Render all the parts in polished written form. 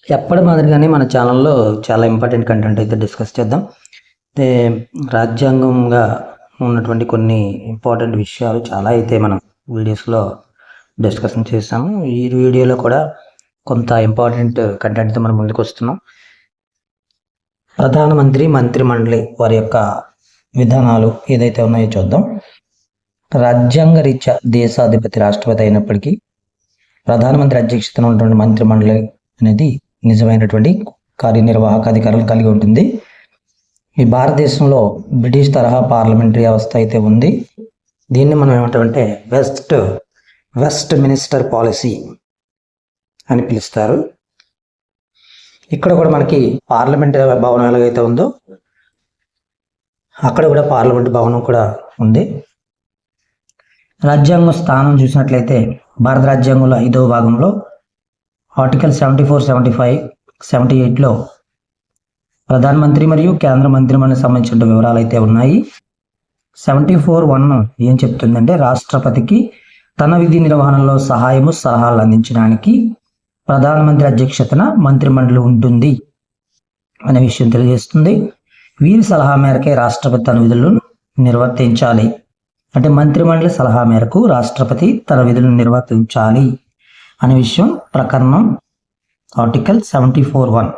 ఎప్పటి మాదిరిగానే మన ఛానల్లో చాలా ఇంపార్టెంట్ కంటెంట్ అయితే డిస్కస్ చేద్దాం. అయితే రాజ్యాంగంగా ఉన్నటువంటి కొన్ని ఇంపార్టెంట్ విషయాలు చాలా అయితే మనం వీడియోస్లో డిస్కషన్ చేసాము. ఈ వీడియోలో కూడా కొంత ఇంపార్టెంట్ కంటెంట్తో మనం ముందుకు వస్తున్నాం. ప్రధానమంత్రి మంత్రిమండలి వారి యొక్క విధానాలు ఏదైతే ఉన్నాయో చూద్దాం. రాజ్యాంగ రీత్యా దేశాధిపతి రాష్ట్రపతి అయినప్పటికీ ప్రధానమంత్రి అధ్యక్షతన ఉన్నటువంటి మంత్రిమండలి అనేది నిజమైనటువంటి కార్యనిర్వాహక అధికారులు కలిగి ఉంటుంది. ఈ భారతదేశంలో బ్రిటిష్ తరహా పార్లమెంటరీ వ్యవస్థ అయితే ఉంది. దీన్ని మనం ఏమంటామంటే వెస్ట్ మినిస్టర్ పాలసీ అని పిలుస్తారు. ఇక్కడ కూడా మనకి పార్లమెంట్ భవనం ఎలాగైతే ఉందో అక్కడ కూడా పార్లమెంట్ భవనం కూడా ఉంది. రాజ్యాంగం స్థానం చూసినట్లయితే భారత రాజ్యాంగంలో 5వ భాగంలో ఆర్టికల్ 74, 75, 78లో ప్రధానమంత్రి మరియు కేంద్ర మంత్రిమండలికి సంబంధించిన వివరాలు అయితే ఉన్నాయి. 74(1) ఏం చెప్తుందంటే రాష్ట్రపతికి తన విధి నిర్వహణలో సహాయము సలహాలు అందించడానికి ప్రధానమంత్రి అధ్యక్షతన మంత్రిమండలి ఉంటుంది అనే విషయం తెలియజేస్తుంది. వీరి సలహా మేరకే రాష్ట్రపతి తన విధులను నిర్వర్తించాలి. అంటే మంత్రిమండలి సలహా మేరకు రాష్ట్రపతి తన విధులను నిర్వర్తించాలి అనే విషయం ప్రకరణం ఆర్టికల్ 74(1).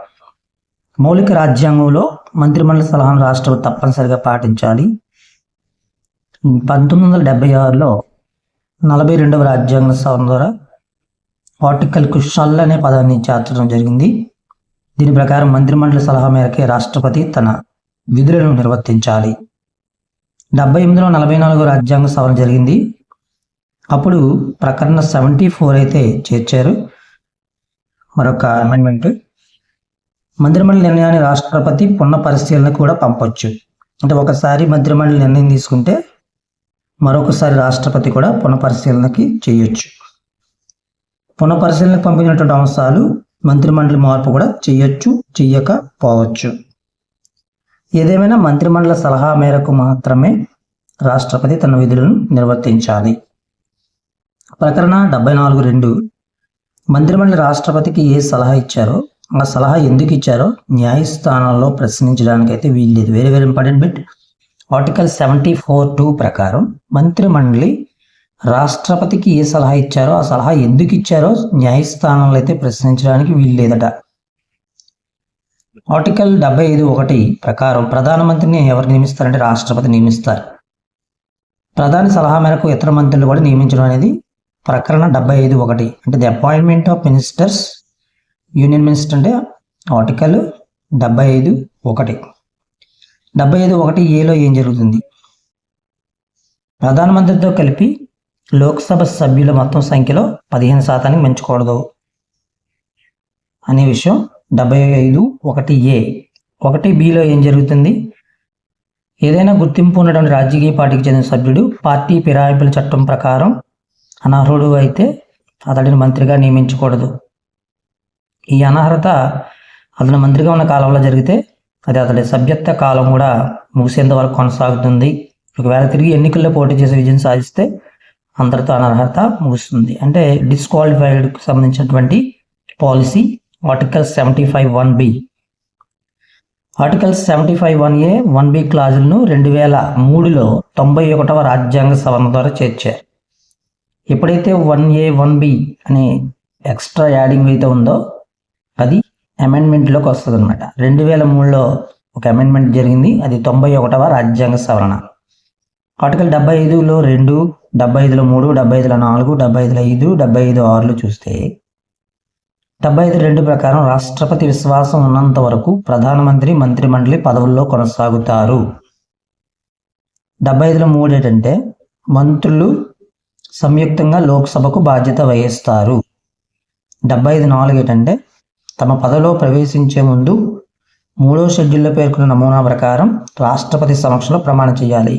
మౌలిక రాజ్యాంగంలో మంత్రిమండలి సలహాను రాష్ట్రపతి తప్పనిసరిగా పాటించాలి. 1976లో 42వ రాజ్యాంగ సవరణ ద్వారా ఆర్టికల్కు షల్ అనే పదాన్ని చేర్చడం జరిగింది. దీని ప్రకారం మంత్రిమండలి సలహా మేరకే రాష్ట్రపతి తన విధులను నిర్వర్తించాలి. 78లో 44వ రాజ్యాంగ సవరణ జరిగింది. అప్పుడు ప్రకరణ 74 అయితే చేర్చారు. మరొక అమెండ్మెంట్, మంత్రిమండలి నిర్ణయాన్ని రాష్ట్రపతి పునః పరిశీలనకు కూడా పంపొచ్చు. అంటే ఒకసారి మంత్రిమండలి నిర్ణయం తీసుకుంటే మరొకసారి రాష్ట్రపతి కూడా పునః పరిశీలనకి చేయొచ్చు. పునః పరిశీలనకు పంపినటువంటి అంశాలు మంత్రిమండలి మార్పు కూడా చేయొచ్చు, చెయ్యకపోవచ్చు. ఏదేమైనా మంత్రిమండలి సలహా మేరకు మాత్రమే రాష్ట్రపతి తన విధులను నిర్వర్తించాలి. ప్రకరణ 74(2) మంత్రిమండలి రాష్ట్రపతికి ఏ సలహా ఇచ్చారో ఆ సలహా ఎందుకు ఇచ్చారో న్యాయస్థానాల్లో ప్రశ్నించడానికి అయితే వీల్లేదు. Very very important bit. Article 74(2) ప్రకారం మంత్రిమండలి రాష్ట్రపతికి ఏ సలహా ఇచ్చారో ఆ సలహా ఎందుకు ఇచ్చారో న్యాయస్థానంలో అయితే ప్రశ్నించడానికి వీల్లేదట. ఆర్టికల్ 75(1) ప్రకారం ప్రధానమంత్రిని ఎవరు నియమిస్తారంటే రాష్ట్రపతి నియమిస్తారు. ప్రధాని సలహా మేరకు ఇతర మంత్రులు కూడా నియమించడం అనేది ప్రకరణ 75(1). అంటే the appointment of ministers, union minister అంటే ఆర్టికల్ 75(1). 75(1)(a)లో ఏం జరుగుతుంది? ప్రధానమంత్రితో కలిపి లోక్సభ సభ్యుల మొత్తం సంఖ్యలో 15% మించకూడదు అనే విషయం 75(1)(a). 1(b)లో ఏం జరుగుతుంది? ఏదైనా గుర్తింపు ఉన్నటువంటి రాజకీయ పార్టీకి చెందిన సభ్యుడు పార్టీ ఫిరాయింపుల చట్టం ప్రకారం అనర్హుడు అయితే అతడిని మంత్రిగా నియమించకూడదు. ఈ అనర్హత అతను మంత్రిగా ఉన్న కాలంలో జరిగితే అది అతడి సభ్యత్వ కాలం కూడా ముగిసేంత వరకు కొనసాగుతుంది. ఒకవేళ తిరిగి ఎన్నికల్లో పోటీ చేసి విజయం సాధిస్తే అందరితో అనర్హత ముగుస్తుంది. అంటే డిస్క్వాలిఫైడ్కి సంబంధించినటువంటి policy article 75(1)(b). Article 75(1)(a), 1)(b) క్లాజులను 2003లో 91వ రాజ్యాంగ సవరణ ద్వారా చేర్చారు. ఎప్పుడైతే 1(a), 1)(b) అనే ఎక్స్ట్రా యాడింగ్ అయితే ఉందో అది అమెండ్మెంట్లోకి వస్తుంది అనమాట. 2003లో ఒక అమెండ్మెంట్ జరిగింది, అది 91వ రాజ్యాంగ సవరణ. ఆర్టికల్ 75లో 2, 75లో 3, 75లో 4, 75లో 5, 75(6)లో చూస్తే 75(2) ప్రకారం రాష్ట్రపతి విశ్వాసం ఉన్నంత వరకు ప్రధానమంత్రి మంత్రిమండలి పదవుల్లో కొనసాగుతారు. 75లో 3 ఏంటంటే మంత్రులు సంయుక్తంగా లోక్సభకు బాధ్యత వహిస్తారు. 75(4) ఏంటంటే తమ పదవిలో ప్రవేశించే ముందు 3వ షెడ్యూల్లో పేర్కొన్న నమూనా ప్రకారం రాష్ట్రపతి సమక్షంలో ప్రమాణం చేయాలి.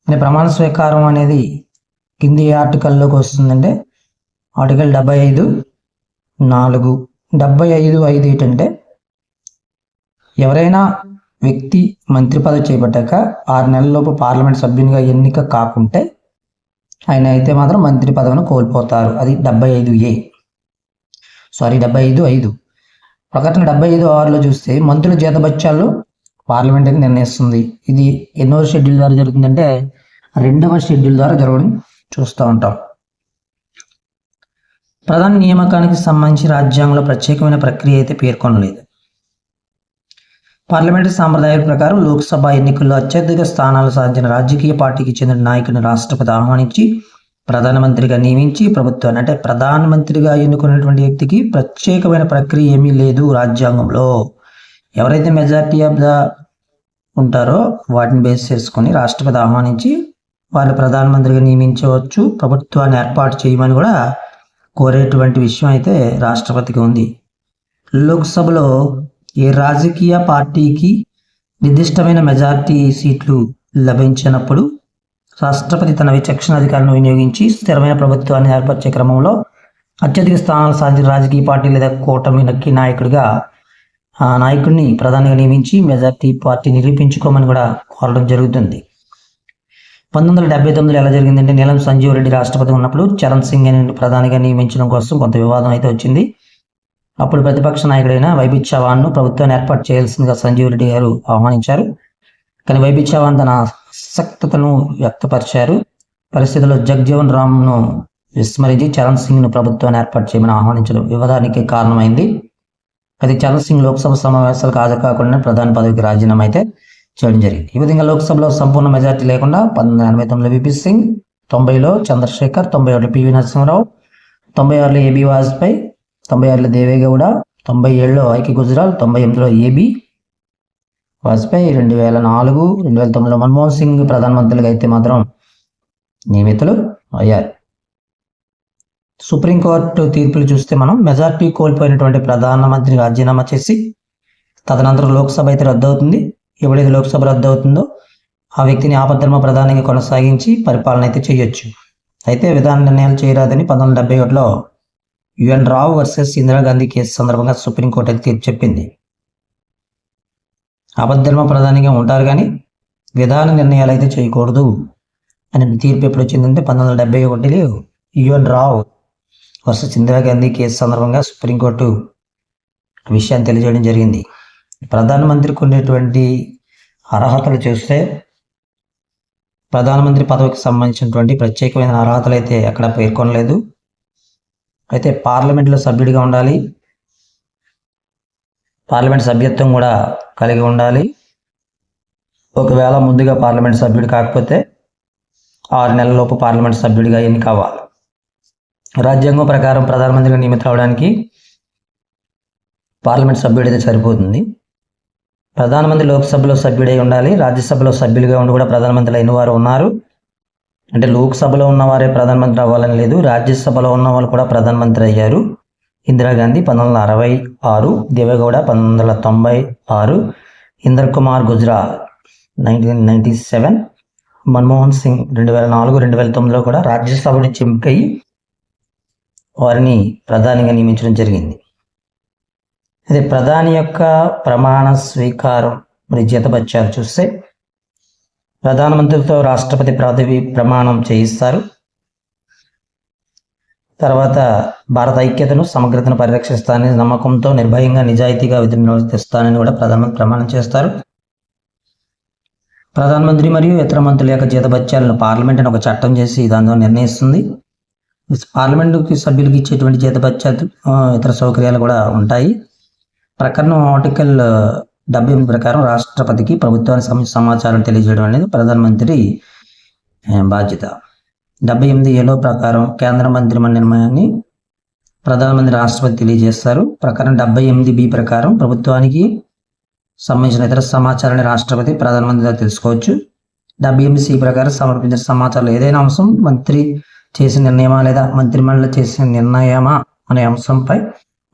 అంటే ప్రమాణ స్వీకారం అనేది కింది ఆర్టికల్లోకి వస్తుందంటే ఆర్టికల్ 75(4). 75(5) ఏంటంటే ఎవరైనా వ్యక్తి మంత్రి పదవి చేపట్టాక 6 నెలలలోపు పార్లమెంట్ సభ్యునిగా ఎన్నిక కాకుంటే ఆయన అయితే మాత్రం మంత్రి పదవిని కోల్పోతారు. అది 75(a). 75(5). ప్రకటన 75(6)లో చూస్తే మంత్రుల జీతభత్యాలు పార్లమెంట్ నిర్ణయిస్తుంది. ఇది ఎన్నో షెడ్యూల్ ద్వారా జరుగుతుందంటే 2వ షెడ్యూల్ ద్వారా జరగడం చూస్తూ ఉంటాం. ప్రధాన నియామకానికి సంబంధించి రాజ్యాంగంలో ప్రత్యేకమైన ప్రక్రియ అయితే పేర్కొనలేదు. పార్లమెంటరీ సాంప్రదాయాల ప్రకారం లోక్సభ ఎన్నికల్లో అత్యధిక స్థానాలు సాధించిన రాజకీయ పార్టీకి చెందిన నాయకుడిని రాష్ట్రపతి ఆహ్వానించి ప్రధానమంత్రిగా నియమించి ప్రభుత్వాన్ని, అంటే ప్రధానమంత్రిగా ఎన్నుకున్నటువంటి వ్యక్తికి ప్రత్యేకమైన ప్రక్రియ ఏమీ లేదు రాజ్యాంగంలో. ఎవరైతే మెజారిటీ ఆఫ్ ద ఉంటారో వాటిని బేస్ చేసుకొని రాష్ట్రపతి ఆహ్వానించి వారిని ప్రధానమంత్రిగా నియమించవచ్చు, ప్రభుత్వాన్ని ఏర్పాటు చేయమని కూడా కోరేటువంటి విషయం అయితే రాష్ట్రపతికి ఉంది. లోక్సభలో ఏ రాజకీయ పార్టీకి నిర్దిష్టమైన మెజారిటీ సీట్లు లభించినప్పుడు రాష్ట్రపతి తన విచక్షణ అధికారాలను వినియోగించి స్థిరమైన ప్రభుత్వాన్ని ఏర్పరిచే క్రమంలో అత్యధిక స్థానాలు సాధించిన రాజకీయ పార్టీ లేదా కూటమికి నాయకుడిగా ఆ నాయకుడిని ప్రధానిగా నియమించి మెజారిటీ పార్టీ నిరూపించుకోమని కూడా కోరడం జరుగుతుంది. 1979లో ఎలా జరిగిందంటే నీలం సంజీవ్ రెడ్డి రాష్ట్రపతి ఉన్నప్పుడు చరణ్ సింగ్ అని ప్రధానిగా నియమించడం కోసం కొంత వివాదం అయితే వచ్చింది. అప్పుడు ప్రతిపక్ష నాయకుడైన వైబీ చవాన్ను ప్రభుత్వాన్ని ఏర్పాటు చేయాల్సిందిగా సంజీవ్ రెడ్డి గారు ఆహ్వానించారు. కానీ వైబీ చవాన్ తన అసక్తతను వ్యక్తపరిచారు. పరిస్థితుల్లో జగ్జీవన్ రామ్ను విస్మరించి చరణ్ సింగ్ను ప్రభుత్వాన్ని ఏర్పాటు చేయమని ఆహ్వానించడం వివాదానికి కారణమైంది. అది చరణ్ సింగ్ లోక్సభ సమావేశాలకు హాజరు కాకుండా ప్రధాని పదవికి రాజీనామా అయితే చేయడం జరిగింది. ఈ విధంగా లోక్సభలో సంపూర్ణ మెజార్టీ లేకుండా 1989లో విపి సింగ్, 90లో చంద్రశేఖర్, 91లో పివి నరసింహరావు, 96లో ఏబి వాజ్పేయి, 96లో దేవేగౌడ, 97లో ఐకి గుజరాల్, 98లో ఏబి వాజ్పేయి, 2004, 2009లో మన్మోహన్ సింగ్ ప్రధానమంత్రులుగా అయితే మాత్రం నియమితులు అయ్యారు. సుప్రీంకోర్టు తీర్పులు చూస్తే మనం మెజార్టీ కోల్పోయినటువంటి ప్రధానమంత్రి రాజీనామా చేసి తదనంతరం లోక్సభ అయితే రద్దు అవుతుంది. ఎప్పుడైతే లోక్సభ రద్దు అవుతుందో ఆ వ్యక్తిని ఆపద్ధర్మ ప్రధానిగా కొనసాగించి పరిపాలన అయితే చేయొచ్చు. అయితే విధాన నిర్ణయాలు చేయరాదని 1971లో యుఎన్ రావు వర్సెస్ ఇందిరాగాంధీ కేసు సందర్భంగా సుప్రీంకోర్టు అయితే తీర్పు చెప్పింది. ఆపద్ధర్మ ప్రధానిగా ఉంటారు కానీ విధాన నిర్ణయాలు అయితే చేయకూడదు అని తీర్పు ఎప్పుడు వచ్చిందంటే 1971లో యుఎన్ రావు వర్సెస్ ఇందిరాగాంధీ కేసు సందర్భంగా సుప్రీంకోర్టు విషయాన్ని తెలియజేయడం జరిగింది. ప్రధానమంత్రికి ఉండేటువంటి అర్హతలు చూస్తే ప్రధానమంత్రి పదవికి సంబంధించినటువంటి ప్రత్యేకమైన అర్హతలు అయితే ఎక్కడ పేర్కొనలేదు. అయితే పార్లమెంట్లో సభ్యుడిగా ఉండాలి, పార్లమెంట్ సభ్యత్వం కూడా కలిగి ఉండాలి. ఒకవేళ ముందుగా పార్లమెంట్ సభ్యుడు కాకపోతే 6 నెలలలోపు పార్లమెంట్ సభ్యుడిగా ఎన్నిక అవ్వాలి. రాజ్యాంగం ప్రకారం ప్రధానమంత్రిగా నియమితులు అవడానికి పార్లమెంట్ సభ్యుడైతే సరిపోతుంది. ప్రధానమంత్రి లోక్సభలో సభ్యుడై ఉండాలి, రాజ్యసభలో సభ్యులుగా ఉండి కూడా ప్రధానమంత్రి అయిన వారు ఉన్నారు. అంటే లోక్సభలో ఉన్నవారే ప్రధానమంత్రి అవ్వాలని లేదు, రాజ్యసభలో ఉన్న వాళ్ళు కూడా ప్రధానమంత్రి అయ్యారు. ఇందిరాగాంధీ 1966, దేవేగౌడ 1996, ఇందర్ కుమార్ గుజ్రాల్ 1997, మన్మోహన్ సింగ్ 2004, 2009లో కూడా రాజ్యసభ నుంచి ఎంపికై వారిని ప్రధానిగా నియమించడం జరిగింది. అదే ప్రధాని యొక్క ప్రమాణ స్వీకారం మరి జీతభత్యాలు చూస్తే ప్రధానమంత్రితో రాష్ట్రపతి పదవి ప్రమాణం చేయిస్తారు. తర్వాత భారత ఐక్యతను సమగ్రతను పరిరక్షిస్తానని నమ్మకంతో నిర్భయంగా నిజాయితీగా విధులు నిర్వర్తిస్తానని కూడా ప్రధానమంత్రి ప్రమాణం చేస్తారు. ప్రధానమంత్రి మరియు ఇతర మంత్రుల యొక్క జీతభత్యాలను పార్లమెంట్ అని ఒక చట్టం చేసి దానిలో నిర్ణయిస్తుంది. పార్లమెంటుకి సభ్యులకు ఇచ్చేటువంటి జీతభత్యాలు ఇతర సౌకర్యాలు కూడా ఉంటాయి. ప్రకరణం ఆర్టికల్ 78 ప్రకారం రాష్ట్రపతికి ప్రభుత్వానికి సంబంధించిన సమాచారం తెలియజేయడం అనేది ప్రధానమంత్రి బాధ్యత. 78(a) ప్రకారం కేంద్ర మంత్రిమండలి నిర్ణయాన్ని ప్రధానమంత్రి రాష్ట్రపతి తెలియజేస్తారు. ప్రకారం 78(b) ప్రకారం ప్రభుత్వానికి సంబంధించిన ఇతర సమాచారాన్ని రాష్ట్రపతి ప్రధానమంత్రి తెలుసుకోవచ్చు. 78(c) ప్రకారం సమర్పించిన సమాచారంలో ఏదైనా అంశం మంత్రి చేసిన నిర్ణయమా లేదా మంత్రిమండలి చేసిన నిర్ణయమా అనే అంశంపై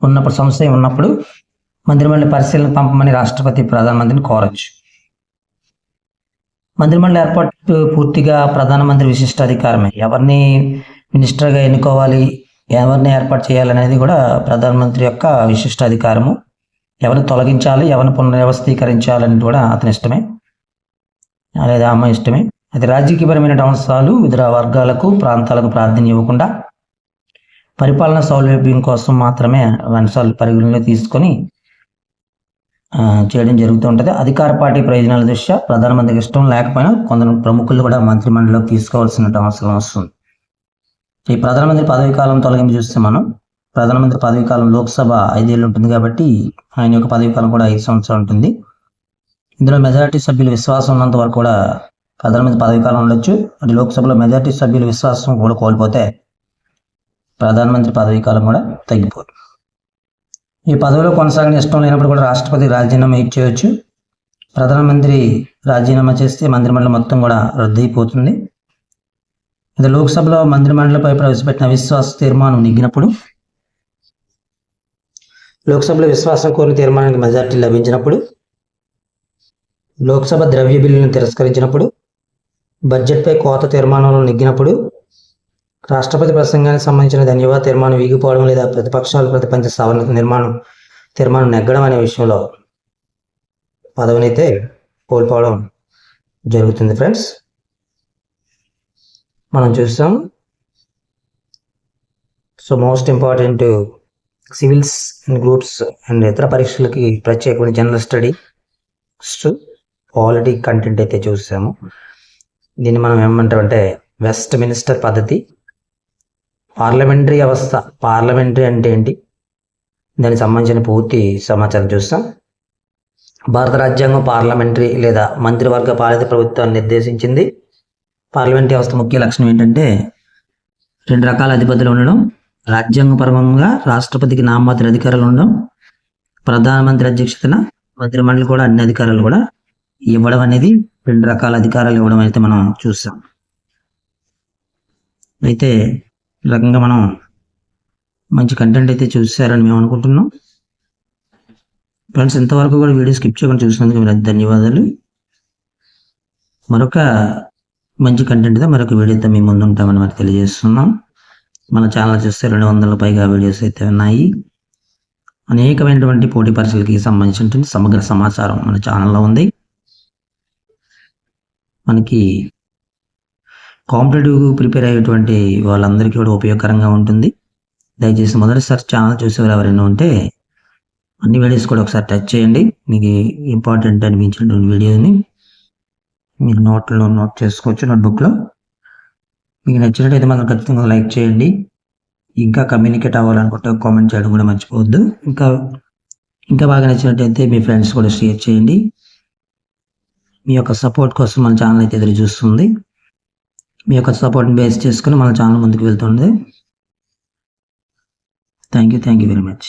ఉన్నప్పుడు సంశయం ఉన్నప్పుడు మంత్రిమండలి పరిశీలన పంపమని రాష్ట్రపతి ప్రధానమంత్రిని కోరచ్చు. మంత్రిమండలి ఏర్పాటు పూర్తిగా ప్రధానమంత్రి విశిష్ట అధికారమే. ఎవరిని మినిస్టర్గా ఎన్నుకోవాలి, ఎవరిని ఏర్పాటు చేయాలనేది కూడా ప్రధానమంత్రి యొక్క విశిష్ట అధికారము. ఎవరిని తొలగించాలి, ఎవరిని పునర్వ్యవస్థీకరించాలని కూడా అతని ఇష్టమే లేదా అమ్మ ఇష్టమే. అది రాజకీయపరమైన అంశాలు ఇతర వర్గాలకు ప్రాంతాలకు ప్రాధాన్యం ఇవ్వకుండా పరిపాలన సౌలభ్యం కోసం మాత్రమే అంశాలు పరిగణలో తీసుకొని చేయడం జరుగుతూ ఉంటుంది. అధికార పార్టీ ప్రయోజనాల దృష్ట్యా ప్రధానమంత్రికి ఇష్టం లేకపోయినా కొందరు ప్రముఖులు కూడా మంత్రిమండలిలోకి తీసుకోవాల్సిన అవసరం వస్తుంది. ఈ ప్రధానమంత్రి పదవీ కాలం తొలగింపు చూస్తే మనం ప్రధానమంత్రి పదవీ కాలం లోక్సభ 5 ఏళ్ళు ఉంటుంది కాబట్టి ఆయన యొక్క పదవీ కాలం కూడా 5 సంవత్సరాలు ఉంటుంది. ఇందులో మెజారిటీ సభ్యుల విశ్వాసం ఉన్నంత వరకు కూడా ప్రధానమంత్రి పదవీ కాలం ఉండొచ్చు. అంటే లోక్సభలో మెజారిటీ సభ్యుల విశ్వాసం కూడా కోల్పోతే ప్రధానమంత్రి పదవీ కాలం కూడా తగ్గిపోతుంది. ఈ పదవిలో కొనసాగని ఇష్టం లేనప్పుడు కూడా రాష్ట్రపతి రాజీనామా ఇచ్చేయచ్చు. ప్రధానమంత్రి రాజీనామా చేస్తే మంత్రిమండలి మొత్తం కూడా రద్దయిపోతుంది. ఇది లోక్సభలో మంత్రిమండలిపై ప్రవేశపెట్టిన అవిశ్వాస తీర్మానం నెగ్గినప్పుడు, లోక్సభలో విశ్వాసం కోరిన తీర్మానానికి మెజార్టీ లభించినప్పుడు, లోక్సభ ద్రవ్య బిల్లును తిరస్కరించినప్పుడు, బడ్జెట్పై కోత తీర్మానంలో నెగ్గినప్పుడు, రాష్ట్రపతి ప్రసంగానికి సంబంధించిన ధన్యవాద తీర్మానం వీగిపోవడం లేదా ప్రతిపక్షాలు ప్రతిపంచ సవరణ తీర్మానం నెగ్గడం అనే విషయంలో పదవినైతే కోల్పోవడం జరుగుతుంది. ఫ్రెండ్స్, మనం చూస్తాం. So most important civils and groups and ఇతర పరీక్షలకి ప్రత్యేకమైన జనరల్ స్టడీస్ పాలిటీ కంటెంట్ అయితే చూసాము. దీన్ని మనం ఏమంటామంటే వెస్ట్ మినిస్టర్ పద్ధతి, పార్లమెంటరీ వ్యవస్థ. పార్లమెంటరీ అంటే ఏంటి, దానికి సంబంధించిన పూర్తి సమాచారం చూస్తాం. భారత రాజ్యాంగం పార్లమెంటరీ లేదా మంత్రివర్గ పాలిత ప్రభుత్వాన్ని నిర్దేశించింది. పార్లమెంటరీ వ్యవస్థ ముఖ్య లక్షణం ఏంటంటే 2 రకాల అధిపతులు ఉండడం, రాజ్యాంగపరంగా రాష్ట్రపతికి నామమాత్ర అధికారాలు ఉండడం, ప్రధానమంత్రి అధ్యక్షతన మంత్రిమండలి కూడా అన్ని అధికారాలు కూడా ఇవ్వడం అనేది 2 రకాల అధికారాలు ఇవ్వడం అయితే మనం చూస్తాం. అయితే ఈ రకంగా మనం మంచి కంటెంట్ అయితే చూసారని మేము అనుకుంటున్నాం. ఫ్రెండ్స్, ఇంతవరకు కూడా వీడియో స్కిప్ చేయకుండా చూసినందుకు మీరు ధన్యవాదాలు. మరొక మంచి కంటెంట్తో మరొక వీడియోతో మీ ముందు ఉంటామని మరి తెలియజేస్తున్నాం. మన ఛానల్ చూస్తే 200 పైగా వీడియోస్ అయితే ఉన్నాయి. అనేకమైనటువంటి పోటీ పరీక్షలకి సంబంధించినటువంటి సమగ్ర సమాచారం మన ఛానల్లో ఉంది. మనకి కాంపిటేటివ్ ప్రిపేర్ అయ్యేటువంటి వాళ్ళందరికీ కూడా ఉపయోగకరంగా ఉంటుంది. దయచేసి మొదటిసారి ఛానల్ చూసేవారు ఎవరైనా ఉంటే అన్ని వీడియోస్ కూడా ఒకసారి టచ్ చేయండి. మీకు ఇంపార్టెంట్ అనిపించినటువంటి వీడియోని మీరు నోట్ చేసుకోవచ్చు, నోట్బుక్లో. మీకు నచ్చినట్టయితే మాత్రం ఖచ్చితంగా లైక్ చేయండి. ఇంకా కమ్యూనికేట్ అవ్వాలనుకుంటే కామెంట్ చేయడం కూడా మర్చిపోవద్దు. ఇంకా బాగా నచ్చినట్టయితే మీ ఫ్రెండ్స్ కూడా షేర్ చేయండి. మీ యొక్క సపోర్ట్ కోసం మన ఛానల్ అయితే ఎదురు చూస్తుంది. మీ యొక్క సపోర్ట్ని బేస్ చేసుకుని మన ఛానల్ ముందుకు వెళ్తుంది. Thank you very much.